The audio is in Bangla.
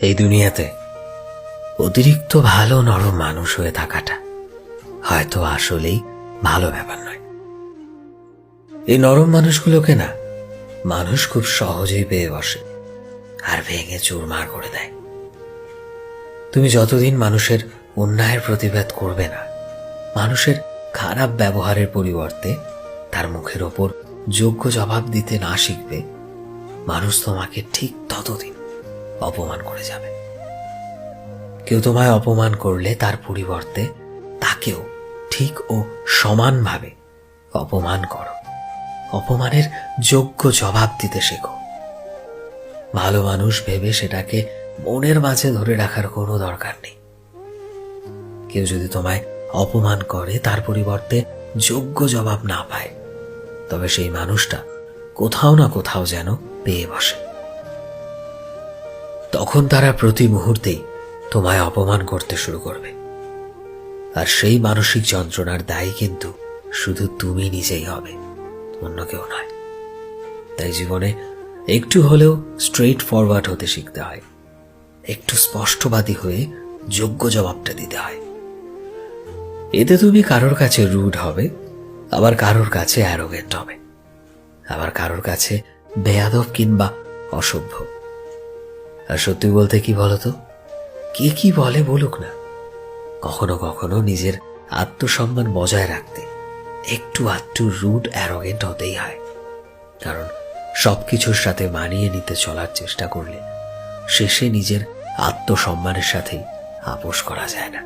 এই দুনিয়াতে অতিরিক্ত ভালো নরম মানুষ হয়ে থাকাটা হয়তো আসলেই ভালো ব্যাপার নয়। এই নরম মানুষগুলোকে না মানুষ খুব সহজেই পেয়ে বসে আর ভেঙে চুরমার করে দেয়। তুমি যতদিন মানুষের অন্যায়ের প্রতিবাদ করবে না, মানুষের খারাপ ব্যবহারের পরিবর্তে তার মুখের ওপর যোগ্য জবাব দিতে না শিখবে, মানুষ তোমাকে ঠিক ততদিন অপমান করে যাবে। কেউ তোমায় অপমান করলে তার পরিবর্তে তাকেও ঠিক ও সমানভাবে অপমান করো। অপমানের যোগ্য জবাব দিতে শেখো। ভালো মানুষ ভেবে সেটাকে মনের মাঝে ধরে রাখার কোনো দরকার নেই। কেউ যদি তোমায় অপমান করে তার পরিবর্তে যোগ্য জবাব না পায়, তবে সেই মানুষটা কোথাও না কোথাও যেন পেয়ে বসে। তখন তারা প্রতি মুহূর্তেই তোমায় অপমান করতে শুরু করবে, আর সেই মানসিক যন্ত্রণার দায়ী কিন্তু শুধু তুমি নিজেই হবে, অন্য কেউ নয়। তাই জীবনে একটু হলেও স্ট্রেইট ফরওয়ার্ড হতে শিখতে হয়, একটু স্পষ্টবাদী হয়ে যোগ্য জবাবটা দিতে হয়। এতে তুমি কারোর কাছে রুড হবে, আবার কারোর কাছে অ্যারোগেন্ট হবে, আবার কারোর কাছে বেয়াদব কিংবা অসভ্য। আর সত্যি বলতে কি বলতো, কে কি বলে বলুক না, কখনো কখনো নিজের আত্মসম্মান বজায় রাখতে একটু আধটু রুড অ্যারোগেন্ট হতেই হয়। কারণ সবকিছুর সাথে মানিয়ে নিতে চলার চেষ্টা করলে শেষে নিজের আত্মসম্মানের সাথেই আপোষ করা যায় না।